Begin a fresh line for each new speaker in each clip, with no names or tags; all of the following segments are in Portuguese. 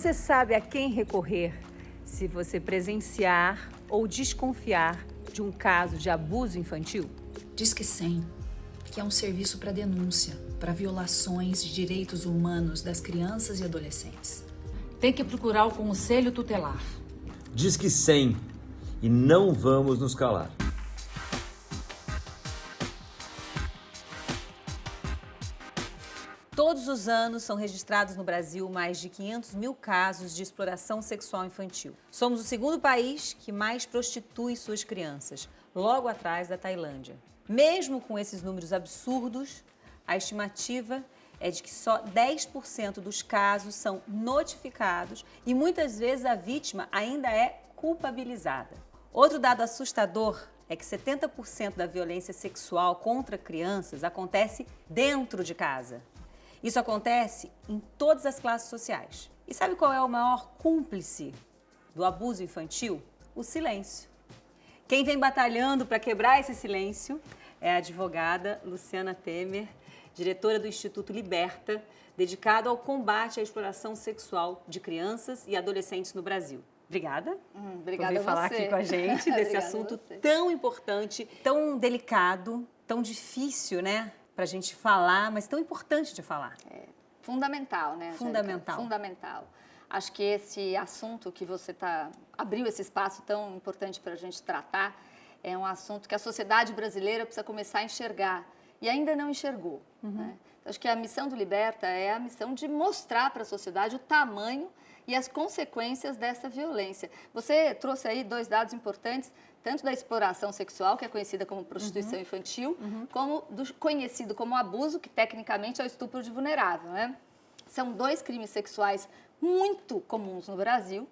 Você sabe a quem recorrer se você presenciar ou desconfiar de um caso de abuso infantil?
Disque 100, que é um serviço para denúncia, para violações de direitos humanos das crianças e adolescentes.
Tem que procurar o conselho tutelar.
Disque 100 e não vamos nos calar.
Todos os anos são registrados no Brasil mais de 500 mil casos de exploração sexual infantil. Somos o segundo país que mais prostitui suas crianças, logo atrás da Tailândia. Mesmo com esses números absurdos, a estimativa é de que só 10% dos casos são notificados e muitas vezes a vítima ainda é culpabilizada. Outro dado assustador é que 70% da violência sexual contra crianças acontece dentro de casa. Isso acontece em todas as classes sociais. E sabe qual é o maior cúmplice do abuso infantil? O silêncio. Quem vem batalhando para quebrar esse silêncio é a advogada Luciana Temer, diretora do Instituto Liberta, dedicado ao combate à exploração sexual de crianças e adolescentes no Brasil. Obrigada
Obrigada
por vir falar aqui com a gente desse assunto tão importante, tão delicado, tão difícil, né? Pra gente falar, mas tão importante de falar.
É fundamental, né, Angélica?
Fundamental.
Fundamental. Acho que esse assunto que você abriu esse espaço tão importante para a gente tratar é um assunto que a sociedade brasileira precisa começar a enxergar e ainda não enxergou. Né? Acho que a missão do Liberta é a missão de mostrar para a sociedade o tamanho e as consequências dessa violência. Você trouxe aí 2 dados importantes, tanto da exploração sexual, que é conhecida como prostituição infantil, como do conhecido como abuso, que tecnicamente é o estupro de vulnerável. Né? São 2 crimes sexuais muito comuns no Brasil,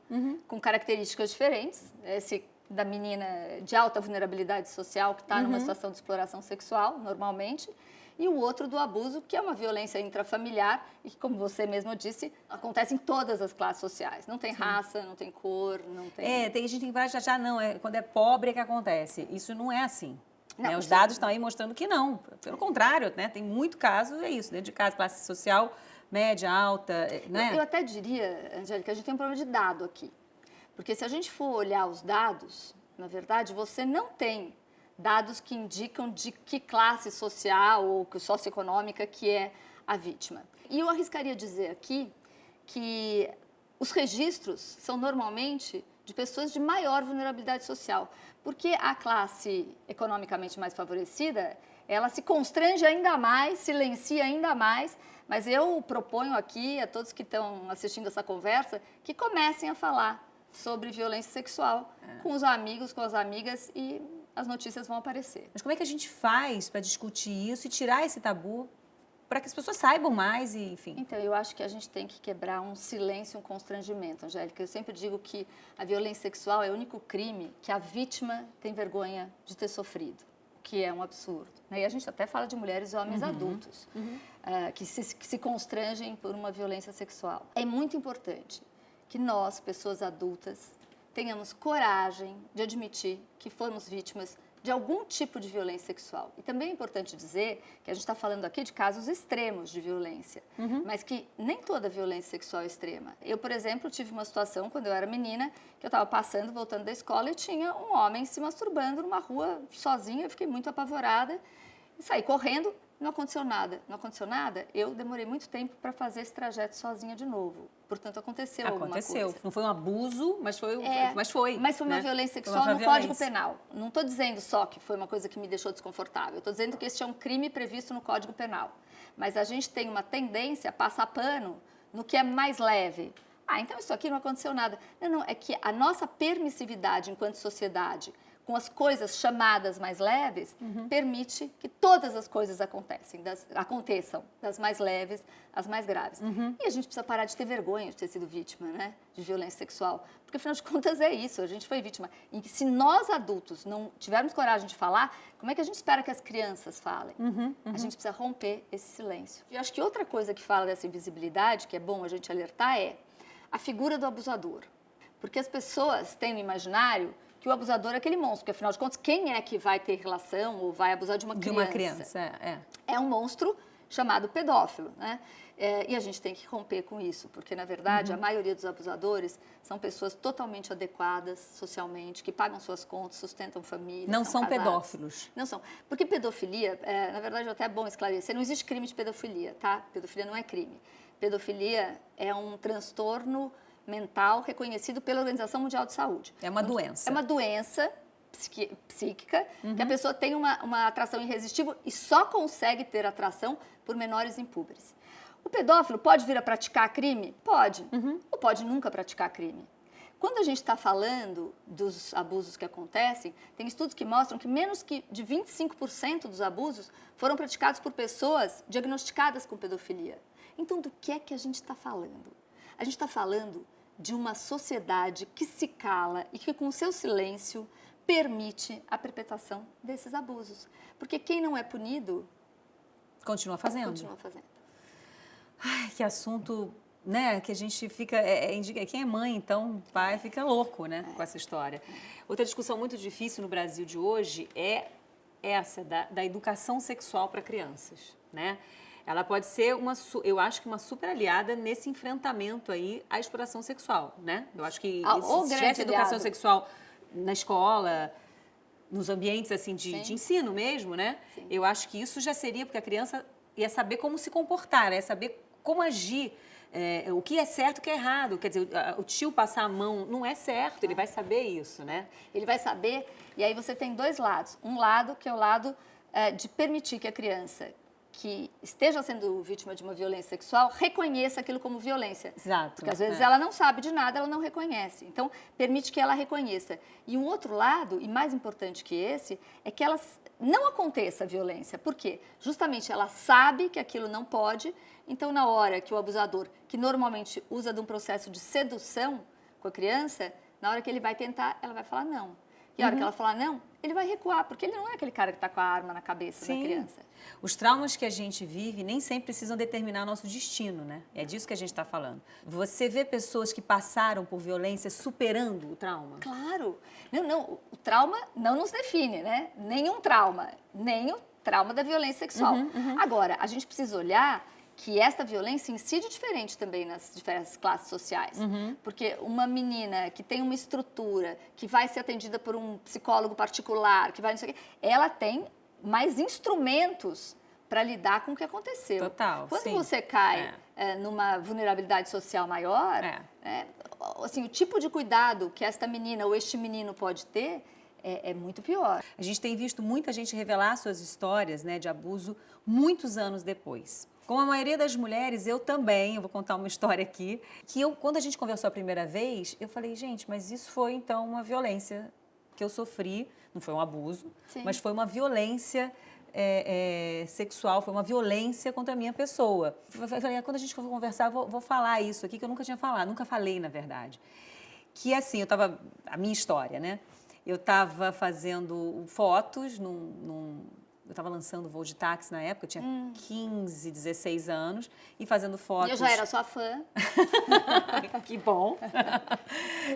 com características diferentes. Esse da menina de alta vulnerabilidade social, que está numa situação de exploração sexual, normalmente, e o outro do abuso, que é uma violência intrafamiliar e que, como você mesmo disse, acontece em todas as classes sociais. Não tem raça, não tem cor, não tem...
Tem gente que vai achar, não, quando é pobre é que acontece. Isso não é assim.
Não,
né? Os dados estão aí mostrando que não. Pelo contrário, né? Tem muito caso, é isso, dentro de casa, classe social, média, alta, né?
Eu até diria, Angélica, a gente tem um problema de dado aqui. Porque se a gente for olhar os dados, na verdade, você não tem dados que indicam de que classe social ou socioeconômica que é a vítima. E eu arriscaria dizer aqui que os registros são normalmente de pessoas de maior vulnerabilidade social, porque a classe economicamente mais favorecida, ela se constrange ainda mais, silencia ainda mais, mas eu proponho aqui a todos que estão assistindo essa conversa que comecem a falar sobre violência sexual com os amigos, com as amigas e as notícias vão aparecer.
Mas como é que a gente faz para discutir isso e tirar esse tabu para que as pessoas saibam mais e, enfim?
Então, eu acho que a gente tem que quebrar um silêncio, um constrangimento, Angélica. Eu sempre digo que a violência sexual é o único crime que a vítima tem vergonha de ter sofrido, que é um absurdo. E a gente até fala de mulheres e homens adultos que se constrangem por uma violência sexual. É muito importante que nós, pessoas adultas, tenhamos coragem de admitir que fomos vítimas de algum tipo de violência sexual. E também é importante dizer que a gente está falando aqui de casos extremos de violência, mas que nem toda violência sexual é extrema. Eu, por exemplo, tive uma situação quando eu era menina, que eu estava passando, voltando da escola, e tinha um homem se masturbando numa rua sozinho, eu fiquei muito apavorada, e saí correndo. Não aconteceu nada. Não aconteceu nada, eu demorei muito tempo para fazer esse trajeto sozinha de novo. Portanto, aconteceu alguma coisa.
Não foi um abuso, mas foi.
Mas foi uma violência sexual no Código Penal. Não estou dizendo só que foi uma coisa que me deixou desconfortável. Estou dizendo que este é um crime previsto no Código Penal. Mas a gente tem uma tendência a passar pano no que é mais leve. Então isso aqui não aconteceu nada. Não, é que a nossa permissividade enquanto sociedade com as coisas chamadas mais leves, permite que todas as coisas aconteçam, das mais leves às mais graves. E a gente precisa parar de ter vergonha de ter sido vítima, né, de violência sexual, porque afinal de contas é isso, a gente foi vítima. E se nós adultos não tivermos coragem de falar, como é que a gente espera que as crianças falem? A gente precisa romper esse silêncio. E acho que outra coisa que fala dessa invisibilidade, que é bom a gente alertar, é a figura do abusador. Porque as pessoas têm no imaginário que o abusador é aquele monstro, porque afinal de contas, quem é que vai ter relação ou vai abusar de uma criança?
De uma criança,
É um monstro chamado pedófilo, né? E a gente tem que romper com isso, porque, na verdade, a maioria dos abusadores são pessoas totalmente adequadas socialmente, que pagam suas contas, sustentam família.
Não são
casados.
pedófilos.
Não são. Porque pedofilia, na verdade, até é bom esclarecer, não existe crime de pedofilia, tá? Pedofilia não é crime. Pedofilia é um transtorno mental reconhecido pela Organização Mundial de Saúde.
É uma doença.
É uma doença psíquica, que a pessoa tem uma atração irresistível e só consegue ter atração por menores impúberes. O pedófilo pode vir a praticar crime? Pode. Ou pode nunca praticar crime. Quando a gente está falando dos abusos que acontecem, tem estudos que mostram que menos de 25% dos abusos foram praticados por pessoas diagnosticadas com pedofilia. Então, do que é que a gente está falando? A gente está falando de uma sociedade que se cala e que, com o seu silêncio, permite a perpetuação desses abusos. Porque quem não é punido...
Continua fazendo.
Continua fazendo.
Ai, que assunto, né, que a gente fica... quem é mãe, então, pai, fica louco, né, com essa história. Outra discussão muito difícil no Brasil de hoje é essa da educação sexual para crianças, né? Ela pode ser eu acho que uma super aliada nesse enfrentamento aí à exploração sexual, né? Eu acho que se tivesse educação sexual na escola, nos ambientes assim de ensino mesmo, né?
Sim.
Eu acho que isso já seria, porque a criança ia saber como se comportar, ia saber como agir, o que é certo e o que é errado. Quer dizer, o tio passar a mão não é certo, ele vai saber isso, né?
Ele vai saber, e aí você tem dois lados. Um lado que é o lado de permitir que a criança que esteja sendo vítima de uma violência sexual reconheça aquilo como violência.
Exato.
Porque às vezes ela não sabe de nada, ela não reconhece. Então, permite que ela reconheça. E um outro lado, e mais importante que esse, é que ela não aconteça a violência. Por quê? Justamente ela sabe que aquilo não pode, então na hora que o abusador, que normalmente usa de um processo de sedução com a criança, na hora que ele vai tentar, ela vai falar não. E a hora que ela falar não, ele vai recuar, porque ele não é aquele cara que está com a arma na cabeça da criança.
Os traumas que a gente vive nem sempre precisam determinar nosso destino, né? É disso que a gente está falando. Você vê pessoas que passaram por violência superando o trauma?
Claro. Não, o trauma não nos define, né? Nenhum trauma, nem o trauma da violência sexual. Agora, a gente precisa olhar que esta violência incide diferente também nas diversas classes sociais. Porque uma menina que tem uma estrutura, que vai ser atendida por um psicólogo particular, que vai não sei o quê, ela tem mais instrumentos para lidar com o que aconteceu.
Total,
Quando você cai numa vulnerabilidade social maior, assim, o tipo de cuidado que esta menina ou este menino pode ter é muito pior.
A gente tem visto muita gente revelar suas histórias, né, de abuso muitos anos depois. Como a maioria das mulheres, eu vou contar uma história aqui, que quando a gente conversou a primeira vez, eu falei, gente, mas isso foi então uma violência que eu sofri, não foi um abuso, mas foi uma violência sexual, foi uma violência contra a minha pessoa. Eu falei, quando a gente for conversar, vou falar isso aqui, que eu nunca tinha falado, nunca falei, na verdade. Que assim, a minha história, né? Eu estava fazendo fotos eu estava lançando voo de táxi na época, eu tinha 15, 16 anos, e fazendo fotos...
Eu já era sua fã.
Que bom.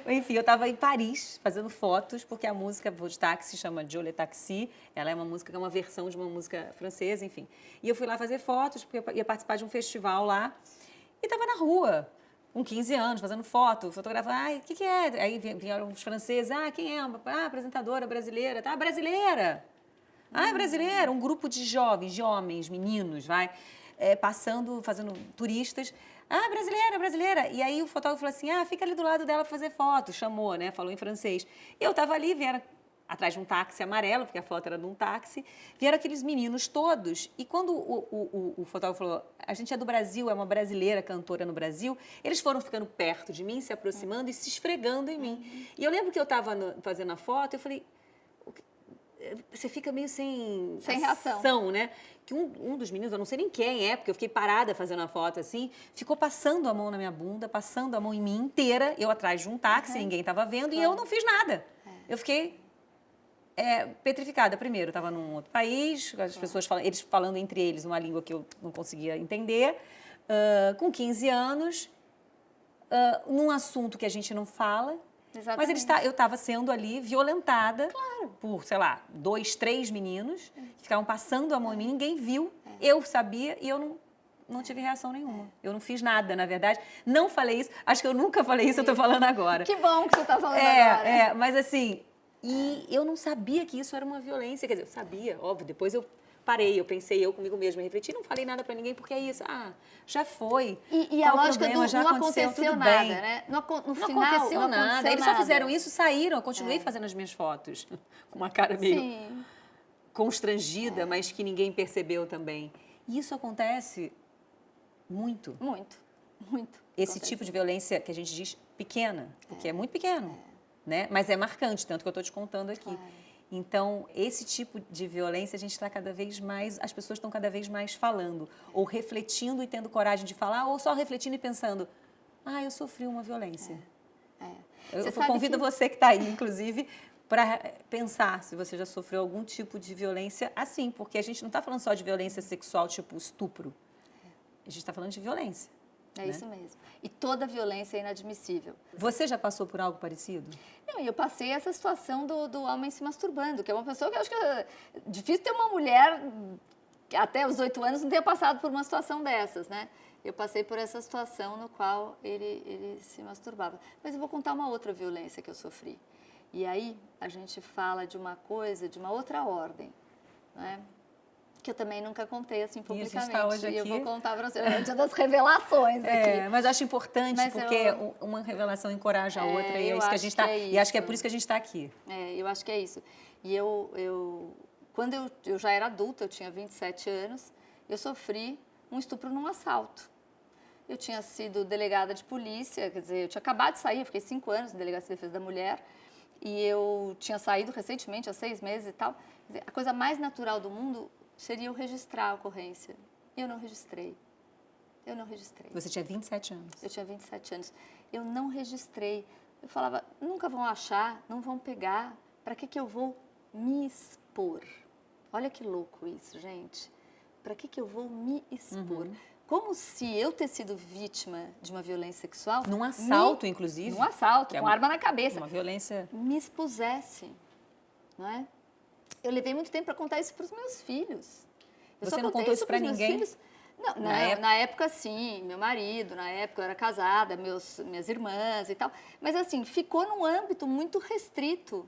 Enfim, eu estava em Paris fazendo fotos, porque a música Voo de Táxi se chama Jolie Taxi, ela é uma música que é uma versão de uma música francesa, enfim. E eu fui lá fazer fotos, porque eu ia participar de um festival lá, e estava na rua, com 15 anos, fazendo foto, fotografando, o que é? Aí vieram os franceses, quem é? Apresentadora brasileira, tá? Brasileira! É brasileira, um grupo de jovens, de homens, meninos, passando, fazendo turistas. Brasileira. E aí o fotógrafo falou assim, fica ali do lado dela para fazer foto. Chamou, né? Falou em francês. E eu estava ali, vieram atrás de um táxi amarelo, porque a foto era de um táxi, vieram aqueles meninos todos. E quando o fotógrafo falou, a gente é do Brasil, é uma brasileira cantora no Brasil, eles foram ficando perto de mim, se aproximando e se esfregando em mim. E eu lembro que eu estava fazendo a foto, eu falei... Você fica meio sem
reação,
né? Que um dos meninos, eu não sei nem quem é, porque eu fiquei parada fazendo a foto assim, ficou passando a mão na minha bunda, passando a mão em mim inteira, eu atrás de um táxi, ninguém estava vendo, e eu não fiz nada. Eu fiquei petrificada. Primeiro, eu estava num outro país, as pessoas eles falando entre eles uma língua que eu não conseguia entender, com 15 anos, num assunto que a gente não fala,
Exatamente.
Mas eu estava sendo ali violentada por, sei lá, 2, 3 meninos que ficavam passando a mão em mim, ninguém viu. Eu sabia e eu não tive reação nenhuma. Eu não fiz nada, na verdade. Não falei isso. Acho que eu nunca falei isso, eu tô falando agora.
Que bom que você está falando agora.
Mas assim, e eu não sabia que isso era uma violência. Quer dizer, eu sabia, óbvio. Depois eu parei, eu pensei, eu comigo mesma, refleti, não falei nada pra ninguém, porque é isso. Já foi.
E
Qual
a lógica
problema?
do
Já
não
aconteceu,
aconteceu
tudo
nada,
bem.
né? No
Não
final,
aconteceu
não
nada.
aconteceu
Eles só
nada.
fizeram isso, saíram. Eu continuei fazendo as minhas fotos. Com uma cara meio
Sim.
constrangida, mas que ninguém percebeu também. E isso acontece muito.
Muito, muito.
Esse
acontece.
tipo de violência que a gente diz pequena, porque é muito pequeno, né? Mas é marcante, tanto que eu estou te contando aqui.
Claro.
Então, esse tipo de violência, a gente está cada vez mais, as pessoas estão cada vez mais falando, ou refletindo e tendo coragem de falar, ou só refletindo e pensando, eu sofri uma violência.
Você
Eu
sabe
convido
que-
você que está aí, inclusive, para pensar se você já sofreu algum tipo de violência assim, porque a gente não está falando só de violência sexual, tipo estupro. A gente está falando de violência.
É isso mesmo. E toda violência é inadmissível.
Você já passou por algo parecido?
Não, e eu passei essa situação do homem se masturbando, que é uma pessoa que eu acho que é difícil ter uma mulher que até os 8 anos não tenha passado por uma situação dessas, né? Eu passei por essa situação no qual ele se masturbava. Mas eu vou contar uma outra violência que eu sofri. E aí a gente fala de uma coisa, de uma outra ordem, né? Que eu também nunca contei assim
E a gente
publicamente.
tá hoje
E eu
aqui.
vou contar para você. É o dia das revelações aqui.
Mas eu acho importante,
Mas
porque uma revelação encoraja a outra, e é
eu
isso que a
acho
gente
que
está.
é
E acho que é
isso.
por isso que a gente está aqui.
Eu acho que é isso. E quando eu já era adulta, eu tinha 27 anos, eu sofri um estupro num assalto. Eu tinha sido delegada de polícia, quer dizer, eu tinha acabado de sair, eu fiquei 5 anos em Delegacia de Defesa da Mulher, e eu tinha saído recentemente, há 6 meses e tal. Quer dizer, a coisa mais natural do mundo seria eu registrar a ocorrência. E eu não registrei. Eu não registrei.
Você tinha 27 anos.
Eu tinha 27 anos. Eu não registrei. Eu falava, nunca vão achar, não vão pegar. Para que eu vou me expor? Olha que louco isso, gente. Para que eu vou me expor? Como se eu ter sido vítima de uma violência sexual...
Num assalto, inclusive.
Num assalto,
que é
com arma na cabeça.
Uma violência...
Me expusesse, não é? Eu levei muito tempo para contar isso para os meus filhos. Eu
Você
só
não
contei
contou isso pra
pros meus
ninguém?
filhos. Não,
Na
na época, sim. Meu marido, na época eu era casada, minhas irmãs e tal. Mas, assim, ficou num âmbito muito restrito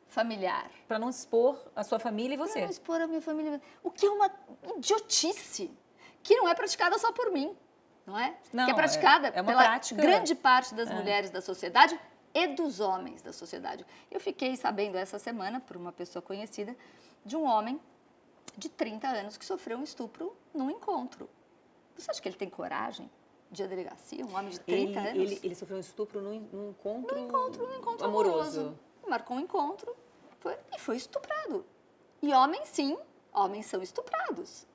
familiar.
Para não expor a sua família e
Para
você.
não expor a minha família. O que é uma idiotice, que não é praticada só por mim, não é?
Não,
que é praticada
é uma
pela
prática.
grande parte das mulheres da sociedade e dos homens da sociedade. Eu fiquei sabendo essa semana, por uma pessoa conhecida, de um homem de 30 anos que sofreu um estupro num encontro. Você acha que ele tem coragem de ir à delegacia? Um homem de 30 anos?
Ele sofreu um estupro num encontro...
Num encontro amoroso. Marcou um encontro e foi estuprado. E homens, sim, homens são estuprados.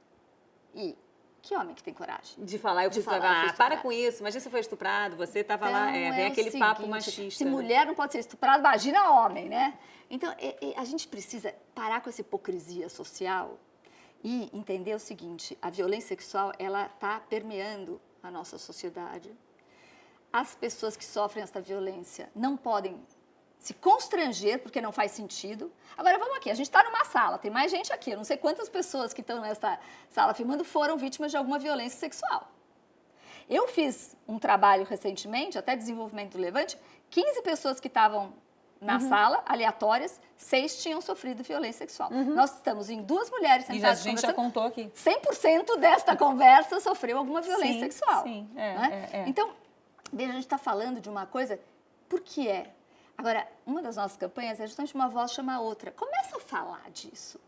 E que homem que tem coragem?
De falar, eu
De
preciso
falar,
falar,
eu fui
para
estuprada.
com isso, imagina se foi estuprado, você estava lá,
Então,
vem
o
aquele papo
seguinte,
machista.
Se
né?
mulher não pode ser estuprada, imagina homem, né? Então, a gente precisa parar com essa hipocrisia social e entender o seguinte, a violência sexual, ela está permeando a nossa sociedade. As pessoas que sofrem essa violência não podem se constranger, porque não faz sentido. Agora, vamos aqui, a gente está numa sala, tem mais gente aqui, eu não sei quantas pessoas que estão nessa sala filmando foram vítimas de alguma violência sexual. Eu fiz um trabalho recentemente, até desenvolvimento do Levante, 15 pessoas que estavam na sala, aleatórias, 6 tinham sofrido violência sexual. Nós estamos em 2 mulheres
E a
sentadas
gente já
conversando.
contou aqui.
100% desta conversa sofreu alguma violência
Sim,
sexual.
sim,
né? Então, veja, a gente está falando de uma coisa, por que é? Agora, uma das nossas campanhas é justamente uma voz chama a outra. Começa a falar disso.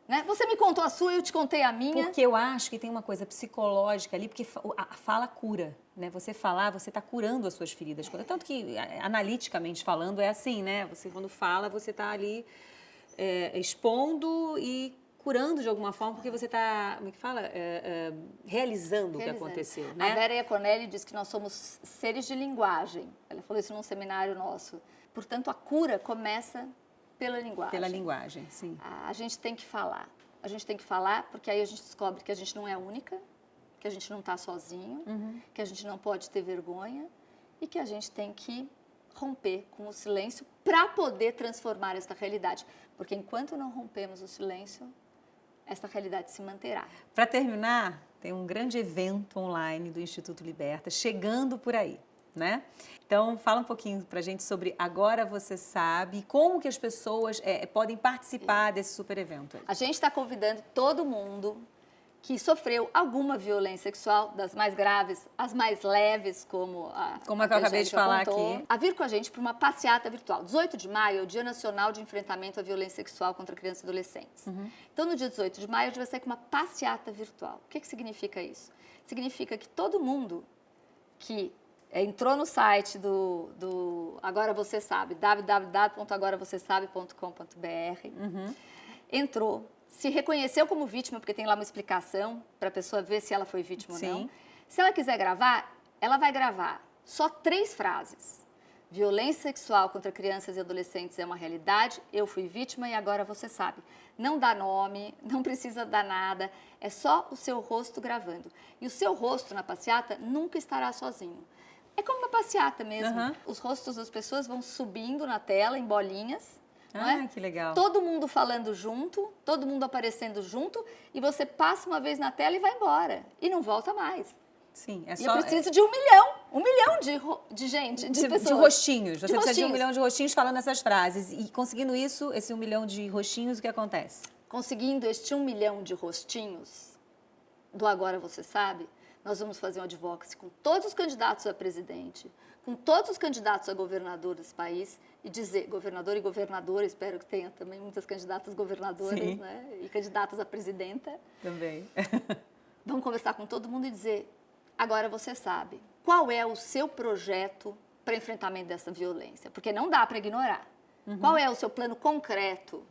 Né? Você me contou a sua, eu te contei a minha.
Porque eu acho que tem uma coisa psicológica ali, porque a fala cura, né? Você falar, você está curando as suas feridas. Tanto que, analiticamente falando, é assim, né? Você, quando fala, você está ali expondo e curando de alguma forma, porque você está, como é que fala? Realizando o que aconteceu, né?
A Vera Iaconelli diz que nós somos seres de linguagem. Ela falou isso num seminário nosso. Portanto, a cura começa pela linguagem.
Pela linguagem, sim.
A gente tem que falar. A gente tem que falar, porque aí a gente descobre que a gente não é única, que a gente não está sozinho, que a gente não pode ter vergonha e que a gente tem que romper com o silêncio para poder transformar esta realidade. Porque enquanto não rompemos o silêncio, esta realidade se manterá.
Para terminar, tem um grande evento online do Instituto Liberta chegando por aí, né? Então, fala um pouquinho para a gente sobre Agora Você Sabe, como que as pessoas podem participar desse super evento.
A gente está convidando todo mundo que sofreu alguma violência sexual, das mais graves, as mais leves, como a
que eu acabei de falar
contou,
aqui,
a vir com a gente para uma passeata virtual. 18 de maio é o Dia Nacional de Enfrentamento à Violência Sexual contra Crianças e Adolescentes. Então, no dia 18 de maio, a gente vai sair com uma passeata virtual. O que significa isso? Significa que todo mundo que entrou no site do Agora Você Sabe, www.agoravocêsabe.com.br, entrou, se reconheceu como vítima, porque tem lá uma explicação para a pessoa ver se ela foi vítima ou não. Se ela quiser gravar, ela vai gravar só 3 frases. Violência sexual contra crianças e adolescentes é uma realidade, eu fui vítima e agora você sabe. Não dá nome, não precisa dar nada, é só o seu rosto gravando. E o seu rosto na passeata nunca estará sozinho. É como uma passeata mesmo. Os rostos das pessoas vão subindo na tela em bolinhas. Não é?
Que legal.
Todo mundo falando junto, todo mundo aparecendo junto, e você passa uma vez na tela e vai embora. E não volta mais.
Sim,
E eu preciso de 1 milhão de gente, de pessoas.
De rostinhos. Você precisa de 1
rostinhos.
milhão de rostinhos falando essas frases. E conseguindo isso, esse 1 milhão de rostinhos, o que acontece?
Conseguindo este 1 milhão de rostinhos do Agora Você Sabe, nós vamos fazer um advocacy com todos os candidatos a presidente, com todos os candidatos a governador desse país e dizer, governador e governadora, espero que tenha também muitas candidatas governadoras, né? E candidatas a presidenta.
Também.
Vamos conversar com todo mundo e dizer, agora você sabe, qual é o seu projeto para enfrentamento dessa violência? Porque não dá para ignorar. Qual é o seu plano concreto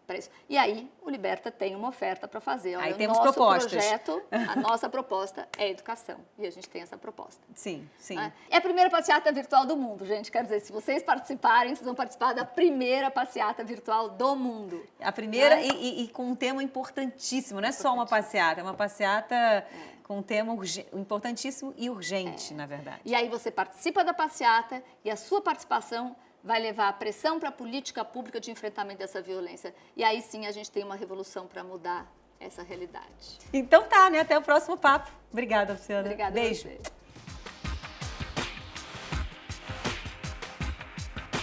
para isso? E aí, o Liberta tem uma oferta para fazer. Olha,
aí temos
nosso
propostas.
projeto, a nossa proposta é educação. E a gente tem essa proposta.
Sim, sim.
É a primeira passeata virtual do mundo, gente. Quer dizer, se vocês participarem, vocês vão participar da primeira passeata virtual do mundo.
A primeira e com um tema importantíssimo. Não é só uma passeata, é uma passeata com um tema importantíssimo e urgente, na verdade.
E aí você participa da passeata e a sua participação vai levar a pressão para a política pública de enfrentamento dessa violência. E aí sim a gente tem uma revolução para mudar essa realidade.
Então tá, né? Até o próximo papo. Obrigada, Luciana.
Obrigada.
Beijo.
A você.